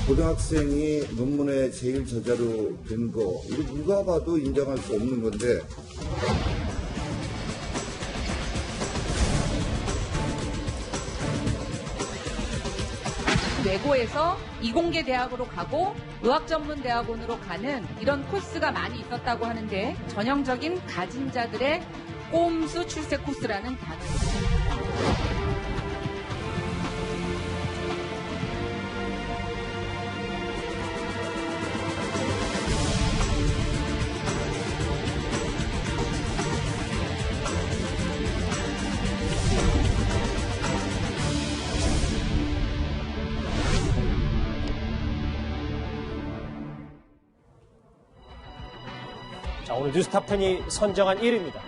고등학생이 논문의 제일 저자로 된 거, 이거 누가 봐도 인정할 수 없는 건데. 외고에서 이공계 대학으로 가고 의학전문대학원으로 가는 이런 코스가 많이 있었다고 하는데 전형적인 가진 자들의 꼼수 출세 코스라는 단어입니다. 자, 오늘 뉴스탑10이 선정한 1위입니다.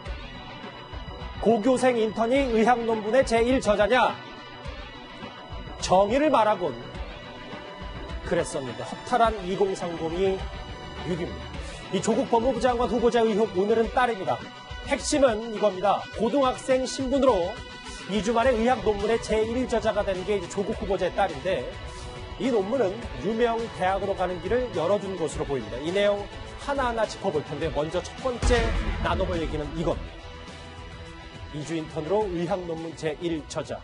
고교생 인턴이 의학 논문의 제1저자냐? 정의를 말하곤 그랬었는데 허탈한 2030이 6위입니다. 이 조국 법무부 장관 후보자 의혹 오늘은 딸입니다. 핵심은 이겁니다. 고등학생 신분으로 2주 만에 의학 논문의 제1저자가 된 게 조국 후보자의 딸인데 이 논문은 유명 대학으로 가는 길을 열어준 것으로 보입니다. 이 내용 하나하나 짚어볼 텐데 먼저 첫 번째 나눠볼 얘기는 이겁니다. 2주 인턴으로 의학 논문 제1저자.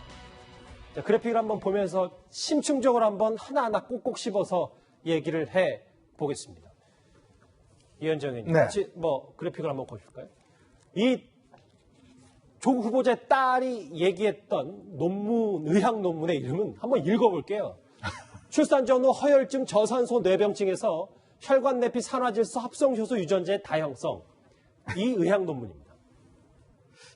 그래픽을 한번 보면서 심층적으로 한번 하나하나 꼭꼭 씹어서 얘기를 해보겠습니다. 이현정 의원님, 네. 같이 그래픽을 한번 보실까요? 이 조국 후보자의 딸이 얘기했던 의학 논문의 이름은 한번 읽어볼게요. 출산 전후 허혈증 저산소 뇌병증에서 혈관 내피 산화질소 합성효소 유전자의 다형성. 이 의학 논문입니다.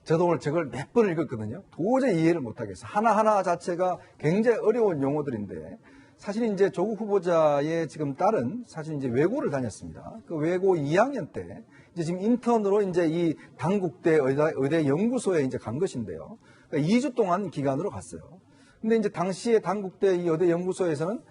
저도 오늘 저걸 몇 번을 읽었거든요. 도저히 이해를 못하겠어요. 하나하나 자체가 굉장히 어려운 용어들인데, 사실 이제 조국 후보자의 지금 딸은 사실 이제 외고를 다녔습니다. 그 외고 2학년 때 이제 지금 인턴으로 이제 이 당국대 의대 연구소에 이제 간 것인데요. 그러니까 2주 동안 기간으로 갔어요. 근데 이제 당시에 당국대 이 의대 연구소에서는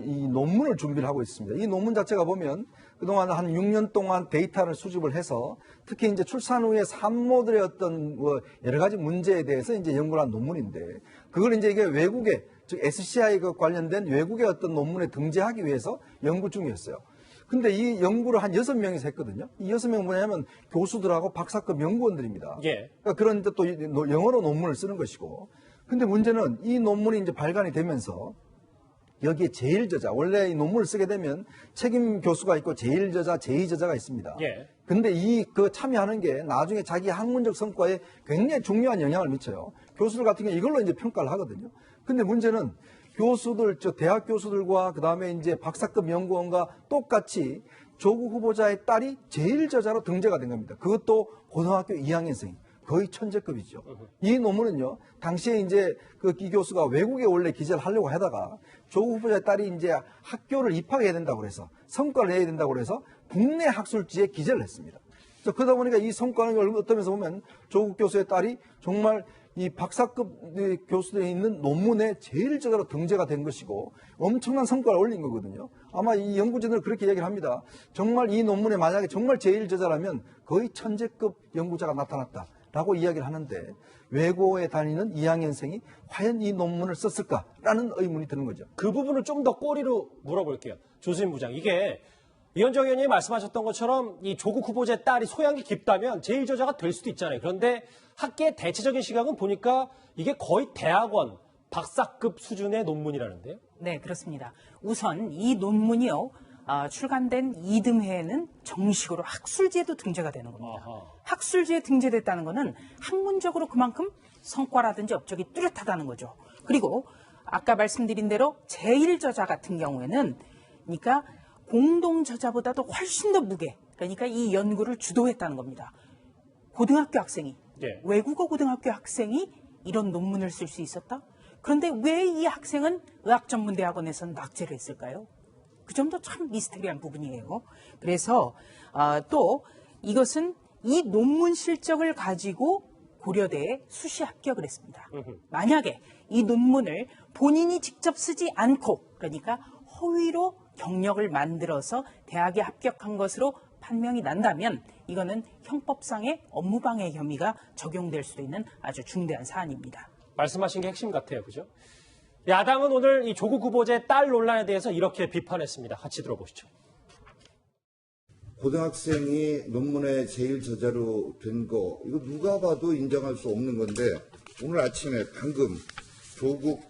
이 논문을 준비를 하고 있습니다. 이 논문 자체가 보면 그동안 한 6년 동안 데이터를 수집을 해서 특히 이제 출산 후에 산모들의 어떤 여러 가지 문제에 대해서 이제 연구를 한 논문인데, 그걸 이제 이게 외국에, 즉 SCI가 관련된 외국의 어떤 논문에 등재하기 위해서 연구 중이었어요. 근데 이 연구를 한 6명이서 했거든요. 이 6명 뭐냐면 교수들하고 박사급 연구원들입니다. 예. 그러니까 그런데 또 영어로 논문을 쓰는 것이고. 근데 문제는 이 논문이 이제 발간이 되면서 여기에 제1저자, 원래 이 논문을 쓰게 되면 책임 교수가 있고 제1저자, 제2저자가 있습니다. 예. 근데 참여하는 게 나중에 자기 학문적 성과에 굉장히 중요한 영향을 미쳐요. 교수들 같은 경우 이걸로 이제 평가를 하거든요. 근데 문제는 교수들, 대학 교수들과 그 다음에 이제 박사급 연구원과 똑같이 조국 후보자의 딸이 제1저자로 등재가 된 겁니다. 그것도 고등학교 2학년생. 거의 천재급이죠. 이 논문은요, 당시에 이제 이 교수가 외국에 원래 기재를 하려고 하다가 조국 후보자의 딸이 이제 학교를 입학해야 된다고 그래서 성과를 내야 된다고 그래서 국내 학술지에 기재를 했습니다. 그러다 보니까 이 성과는 어떤 면에서 보면 조국 교수의 딸이 정말 이 박사급 교수들이 있는 논문에 제1저자로 등재가 된 것이고 엄청난 성과를 올린 거거든요. 아마 이 연구진들은 그렇게 얘기를 합니다. 정말 이 논문에 만약에 정말 제1저자라면 거의 천재급 연구자가 나타났다 라고 이야기를 하는데, 외고에 다니는 2학년생이 과연 이 논문을 썼을까라는 의문이 드는 거죠. 그 부분을 좀 더 꼬리로 물어볼게요. 조수진 부장. 이게 이현정 의원님이 말씀하셨던 것처럼 이 조국 후보자의 딸이 소양이 깊다면 제1저자가 될 수도 있잖아요. 그런데 학계의 대체적인 시각은 보니까 이게 거의 대학원 박사급 수준의 논문이라는데요. 네, 그렇습니다. 우선 이 논문이요, 출간된 이듬해에는 정식으로 학술지에도 등재가 되는 겁니다. 아하. 학술지에 등재됐다는 것은 학문적으로 그만큼 성과라든지 업적이 뚜렷하다는 거죠. 그리고 아까 말씀드린 대로 제1저자 같은 경우에는 그러니까 공동저자보다도 훨씬 더 무게, 그러니까 이 연구를 주도했다는 겁니다. 고등학교 학생이, 예. 외국어 고등학교 학생이 이런 논문을 쓸 수 있었다? 그런데 왜 이 학생은 의학전문대학원에서는 낙제를 했을까요? 그 점도 참 미스테리한 부분이에요. 그래서 또 이것은 이 논문 실적을 가지고 고려대에 수시 합격을 했습니다. 만약에 이 논문을 본인이 직접 쓰지 않고, 그러니까 허위로 경력을 만들어서 대학에 합격한 것으로 판명이 난다면 이거는 형법상의 업무방해 혐의가 적용될 수도 있는 아주 중대한 사안입니다. 말씀하신 게 핵심 같아요. 그죠? 야당은 오늘 이 조국 후보자의 딸 논란에 대해서 이렇게 비판했습니다. 같이 들어보시죠. 고등학생이 논문의 제일 저자로 된 거, 이거 누가 봐도 인정할 수 없는 건데, 오늘 아침에 방금 조국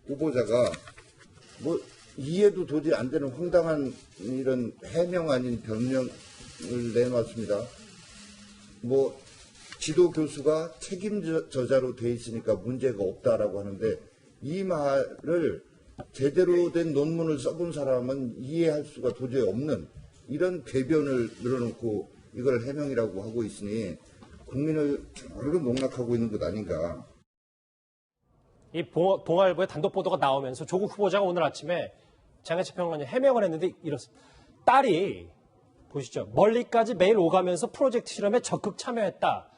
후보자가 뭐 이해도 도저히 안 되는 황당한 이런 해명 아닌 변명을 내놨습니다. 뭐 지도 교수가 책임 저자로 돼 있으니까 문제가 없다라고 하는데, 이 말을 제대로 된 논문을 써본 사람은 이해할 수가 도저히 없는 이런 궤변을 늘어놓고 이걸 해명이라고 하고 있으니 국민을 절로 농락하고 있는 것 아닌가. 이 동아일보의 단독 보도가 나오면서 조국 후보자가 오늘 아침에 장혜철 평론가님 해명을 했는데 이렇습니다. 딸이 보시죠. 멀리까지 매일 오가면서 프로젝트 실험에 적극 참여했다.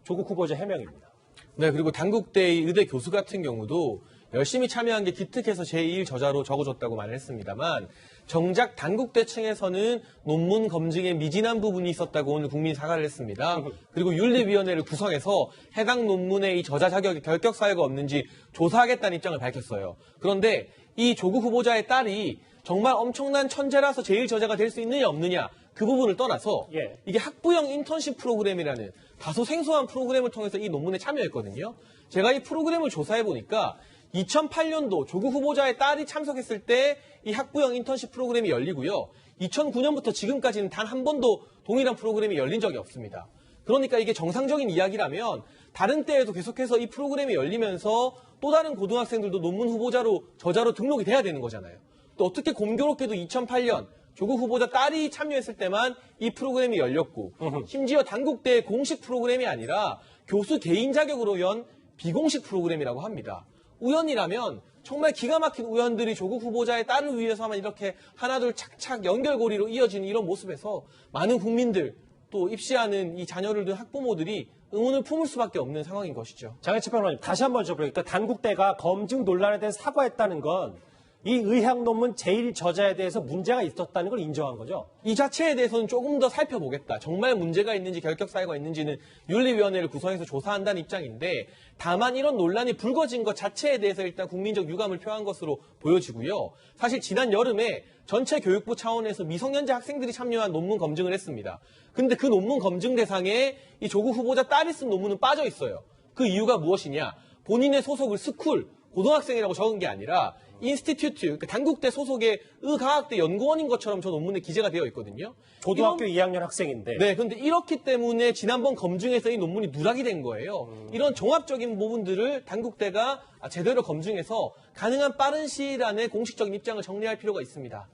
조국 후보자 해명입니다. 네, 그리고 단국대 의대 교수 같은 경우도 열심히 참여한 게 기특해서 제2일 저자로 적어줬다고 말을 했습니다만 정작 단국대 층에서는 논문 검증에 미진한 부분이 있었다고 오늘 국민 사과를 했습니다. 그리고 윤리위원회를 구성해서 해당 논문의 이 저자 자격에 결격 사유가 없는지 조사하겠다는 입장을 밝혔어요. 그런데 이 조국 후보자의 딸이 정말 엄청난 천재라서 제1 저자가 될 수 있느냐 없느냐 그 부분을 떠나서 이게 학부형 인턴십 프로그램이라는 다소 생소한 프로그램을 통해서 이 논문에 참여했거든요. 제가 이 프로그램을 조사해 보니까 2008년도 조국 후보자의 딸이 참석했을 때 이 학부형 인턴십 프로그램이 열리고요. 2009년부터 지금까지는 단 한 번도 동일한 프로그램이 열린 적이 없습니다. 그러니까 이게 정상적인 이야기라면 다른 때에도 계속해서 이 프로그램이 열리면서 또 다른 고등학생들도 논문 후보자로 저자로 등록이 돼야 되는 거잖아요. 또 어떻게 공교롭게도 2008년 조국 후보자 딸이 참여했을 때만 이 프로그램이 열렸고 심지어 단국대의 공식 프로그램이 아니라 교수 개인 자격으로 연 비공식 프로그램이라고 합니다. 우연이라면 정말 기가 막힌 우연들이 조국 후보자의 딸을 위해서만 이렇게 하나둘 착착 연결고리로 이어지는 이런 모습에서 많은 국민들 또 입시하는 이 자녀를 둔 학부모들이 응원을 품을 수밖에 없는 상황인 것이죠. 장혜철 평론가님 다시 한번 여쭤보니까 단국대가 검증 논란에 대해서 사과했다는 건 이 의학 논문 제일 저자에 대해서 문제가 있었다는 걸 인정한 거죠? 이 자체에 대해서는 조금 더 살펴보겠다. 정말 문제가 있는지 결격 사유가 있는지는 윤리위원회를 구성해서 조사한다는 입장인데 다만 이런 논란이 불거진 것 자체에 대해서 일단 국민적 유감을 표한 것으로 보여지고요. 사실 지난 여름에 전체 교육부 차원에서 미성년자 학생들이 참여한 논문 검증을 했습니다. 근데 그 논문 검증 대상에 이 조국 후보자 딸이 쓴 논문은 빠져 있어요. 그 이유가 무엇이냐? 본인의 소속을 스쿨, 고등학생이라고 적은 게 아니라 인스티튜트, 그러니까 단국대 소속의 의과학대 연구원인 것처럼 저 논문에 기재가 되어 있거든요. 고등학교 2학년 학생인데. 네, 그런데 이렇기 때문에 지난번 검증에서 이 논문이 누락이 된 거예요. 이런 종합적인 부분들을 단국대가 제대로 검증해서 가능한 빠른 시일 안에 공식적인 입장을 정리할 필요가 있습니다.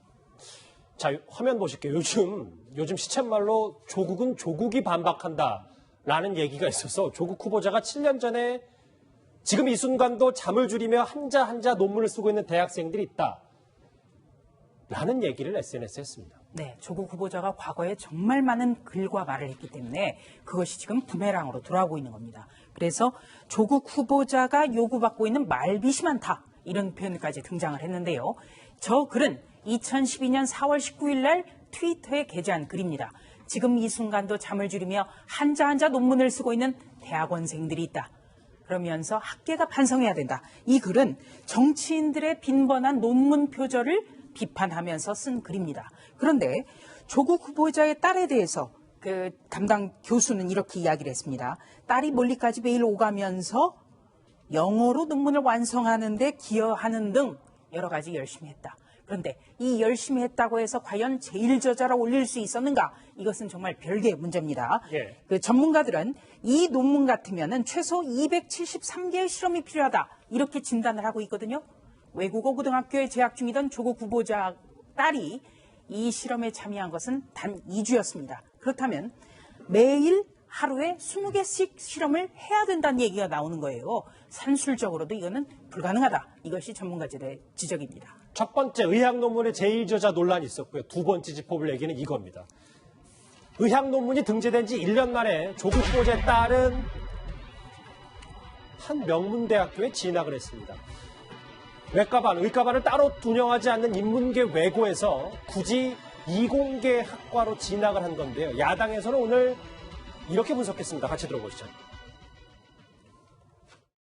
자, 화면 보실게요. 요즘 시쳇말로 조국은 조국이 반박한다라는 얘기가 있어서 조국 후보자가 7년 전에 지금 이 순간도 잠을 줄이며 한자 한자 논문을 쓰고 있는 대학생들이 있다. 라는 얘기를 SNS에 했습니다. 네, 조국 후보자가 과거에 정말 많은 글과 말을 했기 때문에 그것이 지금 부메랑으로 돌아오고 있는 겁니다. 그래서 조국 후보자가 요구받고 있는 말빚이 많다. 이런 표현까지 등장을 했는데요. 저 글은 2012년 4월 19일 날 트위터에 게재한 글입니다. 지금 이 순간도 잠을 줄이며 한자 한자 논문을 쓰고 있는 대학원생들이 있다. 그러면서 학계가 반성해야 된다. 이 글은 정치인들의 빈번한 논문 표절을 비판하면서 쓴 글입니다. 그런데 조국 후보자의 딸에 대해서 그 담당 교수는 이렇게 이야기를 했습니다. 딸이 멀리까지 매일 오가면서 영어로 논문을 완성하는 데 기여하는 등 여러 가지 열심히 했다. 그런데 이 열심히 했다고 해서 과연 제일 저자로 올릴 수 있었는가? 이것은 정말 별개의 문제입니다. 그 전문가들은 이 논문 같으면은 최소 273개의 실험이 필요하다. 이렇게 진단을 하고 있거든요. 외국어 고등학교에 재학 중이던 조국 후보자 딸이 이 실험에 참여한 것은 단 2주였습니다. 그렇다면 매일 하루에 20개씩 실험을 해야 된다는 얘기가 나오는 거예요. 산술적으로도 이거는 불가능하다. 이것이 전문가들의 지적입니다. 첫 번째 의학 논문의 제일 저자 논란이 있었고요. 두 번째 짚어볼 얘기는 이겁니다. 의학 논문이 등재된 지 1년 만에 조국 후보자의 딸은 한 명문대학교에 진학을 했습니다. 의과반을 따로 운영하지 않는 인문계 외고에서 굳이 이공계 학과로 진학을 한 건데요. 야당에서는 오늘 이렇게 분석했습니다. 같이 들어보시죠.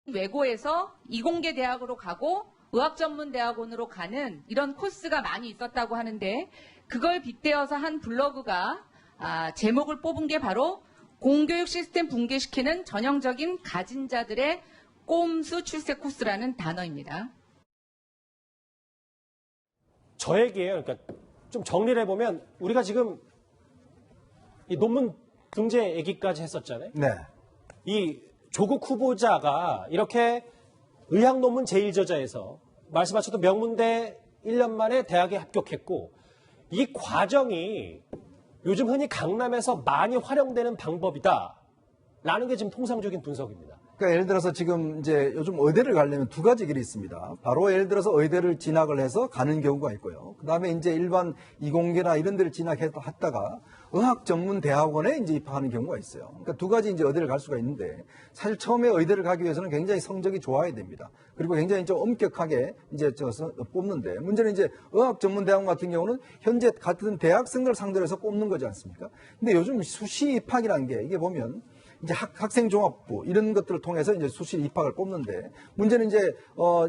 외고에서 이공계 대학으로 가고 의학전문대학원으로 가는 이런 코스가 많이 있었다고 하는데 그걸 빗대어서 한 블로그가 제목을 뽑은 게 바로 공교육 시스템 붕괴시키는 전형적인 가진 자들의 꼼수 출세 코스라는 단어입니다. 저에게요. 그러니까 좀 정리를 해보면 우리가 지금 이 논문 등재 얘기까지 했었잖아요. 네. 이 조국 후보자가 이렇게 의학 논문 제1저자에서 말씀하셨던 명문대 1년 만에 대학에 합격했고 이 과정이 요즘 흔히 강남에서 많이 활용되는 방법이다라는 게 지금 통상적인 분석입니다. 그러니까 예를 들어서 지금 이제 요즘 의대를 가려면 두 가지 길이 있습니다. 바로 예를 들어서 의대를 진학을 해서 가는 경우가 있고요. 그 다음에 이제 일반 이공계나 이런 데를 진학했다가 의학 전문 대학원에 이제 입학하는 경우가 있어요. 그러니까 두 가지 이제 의대를 갈 수가 있는데 사실 처음에 의대를 가기 위해서는 굉장히 성적이 좋아야 됩니다. 그리고 굉장히 좀 엄격하게 이제 뽑는데 문제는 이제 의학 전문 대학원 같은 경우는 현재 같은 대학생들 상대로 해서 뽑는 거지 않습니까? 근데 요즘 수시 입학이라는 게 이게 보면 이제 학생 종합부 이런 것들을 통해서 이제 수시 입학을 뽑는데 문제는 이제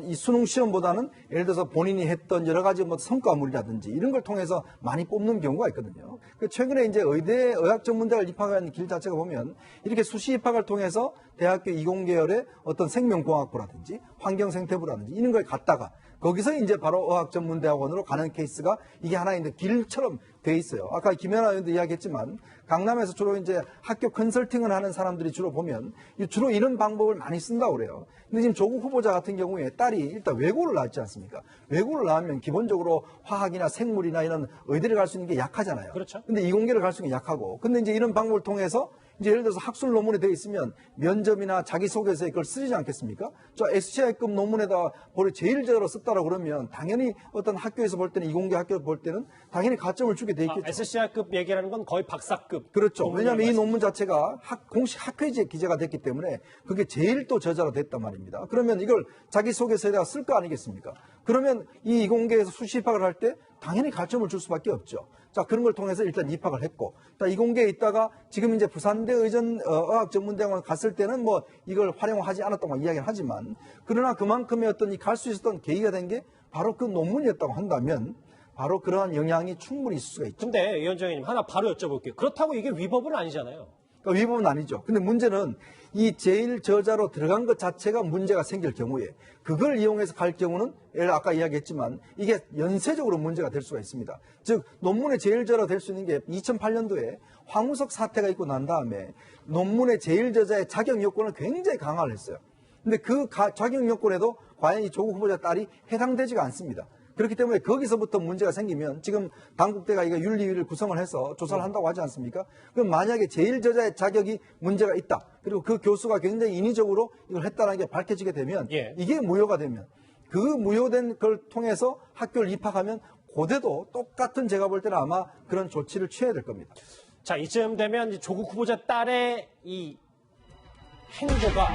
이 수능 시험보다는 예를 들어서 본인이 했던 여러 가지 뭐 성과물이라든지 이런 걸 통해서 많이 뽑는 경우가 있거든요. 최근에 이제 의대 의학 전문대를 입학한 길 자체가 보면 이렇게 수시 입학을 통해서 대학교 이공계열의 어떤 생명공학부라든지 환경생태부라든지 이런 걸 갔다가 거기서 이제 바로 의학전문대학원으로 가는 케이스가 이게 하나의 길처럼 돼 있어요. 아까 김연아 의원도 이야기했지만 강남에서 주로 이제 학교 컨설팅을 하는 사람들이 주로 보면 주로 이런 방법을 많이 쓴다고 그래요. 근데 지금 조국 후보자 같은 경우에 딸이 일단 외고를 나왔지 않습니까? 외고를 나오면 기본적으로 화학이나 생물이나 이런 의대를 갈 수 있는 게 약하잖아요. 그렇죠. 근데 이공계를 갈 수 있는 게 약하고. 근데 이제 이런 방법을 통해서 이제 예를 들어서 학술 논문에 되어 있으면 면접이나 자기소개서에 그걸 쓰지 않겠습니까? 저 SCI급 논문에다 제일 제대로 썼다라고 그러면 당연히 어떤 학교에서 볼 때는 이공계 학교 볼 때는 당연히 가점을 주게 돼 있겠죠. SCI급 얘기라는 건 거의 박사급. 그렇죠. 왜냐하면 이 말씀. 논문 자체가 공식 학회지에 기재가 됐기 때문에 그게 제일 또 저자로 됐단 말입니다. 그러면 이걸 자기소개서에다가 쓸 거 아니겠습니까? 그러면 이 이공계에서 수시 입학을 할 때 당연히 가점을 줄 수밖에 없죠. 자, 그런 걸 통해서 일단 입학을 했고, 이공계에 있다가 지금 이제 부산대 의학전문대학원 갔을 때는 뭐 이걸 활용하지 않았다고 이야기를 하지만, 그러나 그만큼의 어떤 이 갈 수 있었던 계기가 된 게 바로 그 논문이었다고 한다면, 바로 그러한 영향이 충분히 있을 수가 있죠. 근데 위원장 의원님 하나 바로 여쭤볼게요. 그렇다고 이게 위법은 아니잖아요. 그러니까 위법은 아니죠. 근데 문제는 이 제일 저자로 들어간 것 자체가 문제가 생길 경우에 그걸 이용해서 갈 경우는 아까 이야기했지만 이게 연쇄적으로 문제가 될 수가 있습니다. 즉 논문의 제일 저자로 될 수 있는 게 2008년도에 황우석 사태가 있고 난 다음에 논문의 제일 저자의 자격 요건을 굉장히 강화를 했어요. 근데 그 자격 요건에도 과연 이 조국 후보자 딸이 해당되지가 않습니다. 그렇기 때문에 거기서부터 문제가 생기면 지금 당국대가 이거 윤리위를 구성을 해서 조사를 한다고 하지 않습니까? 그럼 만약에 제일 저자의 자격이 문제가 있다. 그리고 그 교수가 굉장히 인위적으로 이걸 했다는 게 밝혀지게 되면 이게 무효가 되면 그 무효된 걸 통해서 학교를 입학하면 고대도 똑같은 제가 볼 때는 아마 그런 조치를 취해야 될 겁니다. 자, 이쯤 되면 조국 후보자 딸의 이 행보가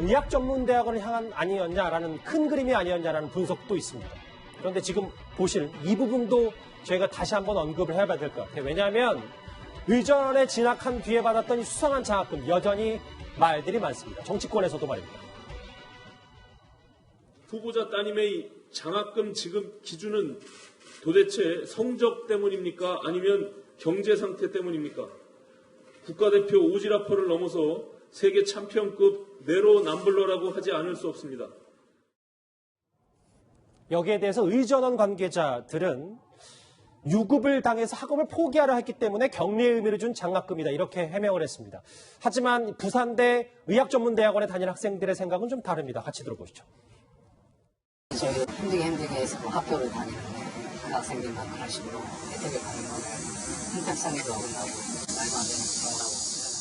의학전문대학원을 향한 아니었냐라는 큰 그림이 아니었냐라는 분석도 있습니다. 그런데 지금 보실 이 부분도 저희가 다시 한번 언급을 해봐야 될 것 같아요. 왜냐하면 의전에 진학한 뒤에 받았던 이 수상한 장학금 여전히 말들이 많습니다. 정치권에서도 말입니다. 후보자 따님의 장학금 지급 기준은 도대체 성적 때문입니까? 아니면 경제 상태 때문입니까? 국가대표 오지라퍼를 넘어서 세계 챔피언급 네로 남블러라고 하지 않을 수 없습니다. 여기에 대해서 의전원 관계자들은 유급을 당해서 학업을 포기하려 했기 때문에 격리의 의미를 준 장학금이다 이렇게 해명을 했습니다. 하지만 부산대 의학전문대학원에 다니는 학생들의 생각은 좀 다릅니다. 같이 들어보시죠. 저희 힘들게 해서 학교를 다니는데 그 학생들만 그런 식으로 혜택을 받는 거는 형평성에도 어긋나고 말도 안 되는 경우라고 생각하는데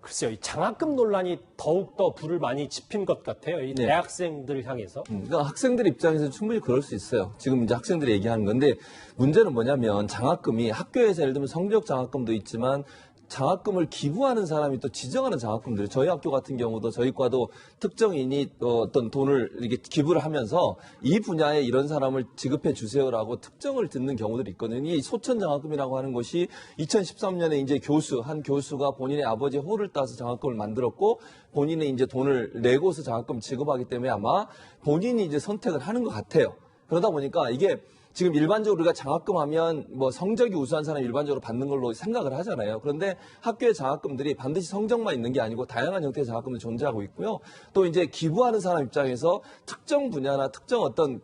글쎄요, 이 장학금 논란이 더욱더 불을 많이 지핀 것 같아요. 이 대학생들을 향해서. 그러니까 학생들 입장에서는 충분히 그럴 수 있어요. 지금 이제 학생들이 얘기하는 건데 문제는 뭐냐면 장학금이 학교에서 예를 들면 성적 장학금도 있지만 장학금을 기부하는 사람이 또 지정하는 장학금들, 저희 학교 같은 경우도 저희 과도 특정인이 어떤 돈을 이렇게 기부를 하면서 이 분야에 이런 사람을 지급해 주세요라고 특정을 듣는 경우들이 있거든요. 이 소천 장학금이라고 하는 것이 2013년에 이제 한 교수가 본인의 아버지의 호를 따서 장학금을 만들었고 본인이 이제 돈을 내고서 장학금 지급하기 때문에 아마 본인이 이제 선택을 하는 것 같아요. 그러다 보니까 이게 지금 일반적으로 우리가 장학금 하면 뭐 성적이 우수한 사람이 일반적으로 받는 걸로 생각을 하잖아요. 그런데 학교의 장학금들이 반드시 성적만 있는 게 아니고 다양한 형태의 장학금도 존재하고 있고요. 또 이제 기부하는 사람 입장에서 특정 분야나 특정 어떤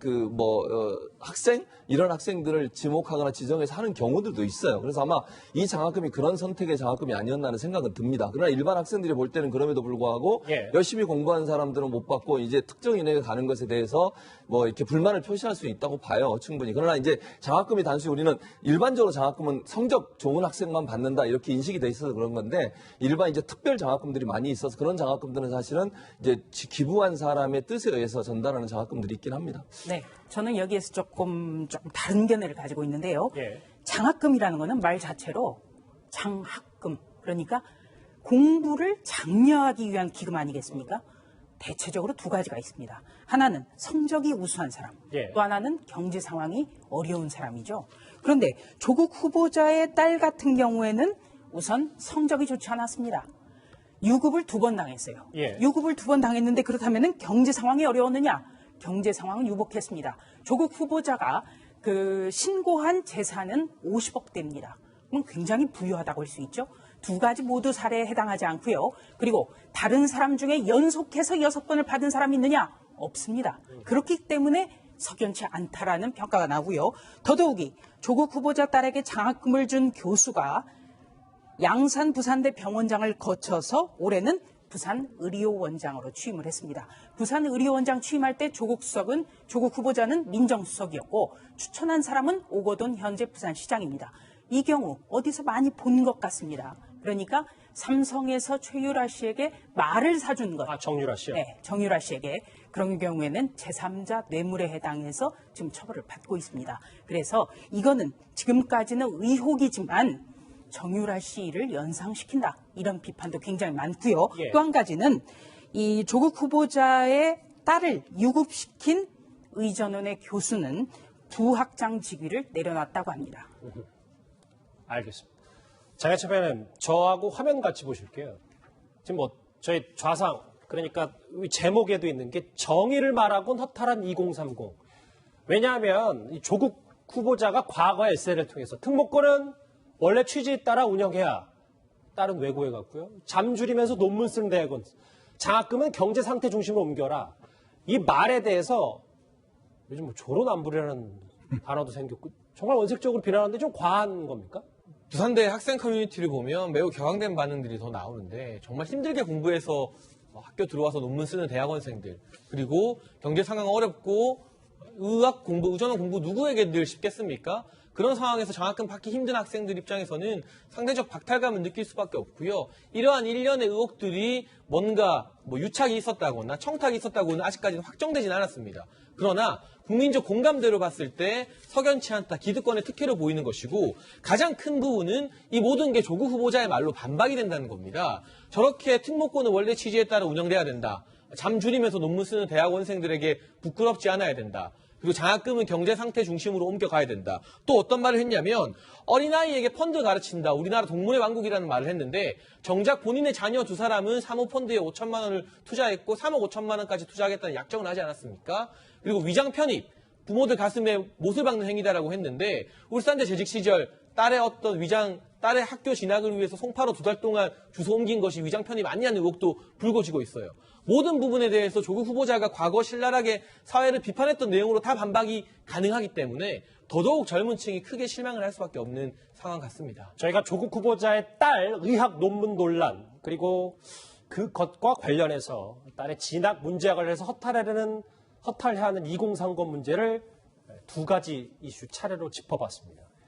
학생 이런 학생들을 지목하거나 지정해서 하는 경우들도 있어요. 그래서 아마 이 장학금이 그런 선택의 장학금이 아니었나 하는 생각은 듭니다. 그러나 일반 학생들이 볼 때는 그럼에도 불구하고 열심히 공부하는 사람들은 못 받고 이제 특정인에게 가는 것에 대해서 뭐 이렇게 불만을 표시할 수 있다고 봐요. 충분히. 그러나 이제 장학금이 단순히 우리는 일반적으로 장학금은 성적 좋은 학생만 받는다 이렇게 인식이 돼 있어서 그런 건데 일반 이제 특별 장학금들이 많이 있어서 그런 장학금들은 사실은 이제 기부한 사람의 뜻에 의해서 전달하는 장학금들이 있긴 합니다. 네, 저는 여기에서 조금 다른 견해를 가지고 있는데요. 장학금이라는 거는 말 자체로 장학금, 그러니까 공부를 장려하기 위한 기금 아니겠습니까? 대체적으로 두 가지가 있습니다. 하나는 성적이 우수한 사람, 또 하나는 경제 상황이 어려운 사람이죠. 그런데 조국 후보자의 딸 같은 경우에는 우선 성적이 좋지 않았습니다. 유급을 2번 당했어요. 유급을 2번 당했는데 그렇다면 경제 상황이 어려웠느냐? 경제 상황은 유복했습니다. 조국 후보자가 신고한 재산은 50억대입니다. 그럼 굉장히 부유하다고 할 수 있죠. 두 가지 모두 사례에 해당하지 않고요. 그리고 다른 사람 중에 연속해서 6번을 받은 사람이 있느냐? 없습니다. 그렇기 때문에 석연치 않다라는 평가가 나오고요. 더더욱이 조국 후보자 딸에게 장학금을 준 교수가 양산 부산대 병원장을 거쳐서 올해는 부산의료원장으로 취임을 했습니다. 부산의료원장 취임할 때 조국 후보자는 민정수석이었고 추천한 사람은 오거돈 현재 부산시장입니다. 이 경우 어디서 많이 본 것 같습니다. 그러니까 삼성에서 최유라 씨에게 말을 사준 것. 정유라 씨요? 네, 정유라 씨에게. 그런 경우에는 제3자 뇌물에 해당해서 지금 처벌을 받고 있습니다. 그래서 이거는 지금까지는 의혹이지만 정유라 씨를 연상시킨다. 이런 비판도 굉장히 많고요. 또 한 가지는 이 조국 후보자의 딸을 유급시킨 의전원의 교수는 부학장 직위를 내려놨다고 합니다. 알겠습니다. 장혜철 저하고 화면 같이 보실게요. 지금 저희 좌상, 그러니까 제목에도 있는 게 정의를 말하곤 허탈한 2030. 왜냐하면 이 조국 후보자가 과거 에세이를 통해서 특목고는 원래 취지에 따라 운영해야 딸은 외고에 갔고요. 잠줄이면서 논문 쓰는 대학은 장학금은 경제 상태 중심으로 옮겨라. 이 말에 대해서 요즘 조론안부라는 단어도 생겼고 정말 원색적으로 비난하는데 좀 과한 겁니까? 부산대 학생 커뮤니티를 보면 매우 격앙된 반응들이 더 나오는데 정말 힘들게 공부해서 학교 들어와서 논문 쓰는 대학원생들 그리고 경제 상황 어렵고 의전원 공부 누구에게 늘 쉽겠습니까? 그런 상황에서 장학금 받기 힘든 학생들 입장에서는 상대적 박탈감을 느낄 수밖에 없고요. 이러한 일련의 의혹들이 뭔가 유착이 있었다거나 청탁이 있었다고는 아직까지는 확정되진 않았습니다. 그러나 국민적 공감대로 봤을 때 석연치 않다, 기득권의 특혜로 보이는 것이고 가장 큰 부분은 이 모든 게 조국 후보자의 말로 반박이 된다는 겁니다. 저렇게 특목고는 원래 취지에 따라 운영돼야 된다. 잠 줄이면서 논문 쓰는 대학원생들에게 부끄럽지 않아야 된다. 그리고 장학금은 경제 상태 중심으로 옮겨가야 된다. 또 어떤 말을 했냐면 어린아이에게 펀드 가르친다. 우리나라 동물의 왕국이라는 말을 했는데 정작 본인의 자녀 2사람은 사모펀드에 5천만 원을 투자했고 3억 5천만 원까지 투자하겠다는 약정을 하지 않았습니까? 그리고 위장 편입, 부모들 가슴에 못을 박는 행위다라고 했는데 울산대 재직 시절 딸의 딸의 학교 진학을 위해서 송파로 2달 동안 주소 옮긴 것이 위장 편입 아니냐는 의혹도 불거지고 있어요. 모든 부분에 대해서 조국 후보자가 과거 신랄하게 사회를 비판했던 내용으로 다 반박이 가능하기 때문에 더더욱 젊은 층이 크게 실망을 할 수밖에 없는 상황 같습니다. 저희가 조국 후보자의 딸 의학 논문 논란 그리고 그것과 관련해서 딸의 진학 문제와 관련해서 허탈해하는 2030 문제를 두 가지 이슈 차례로 짚어봤습니다.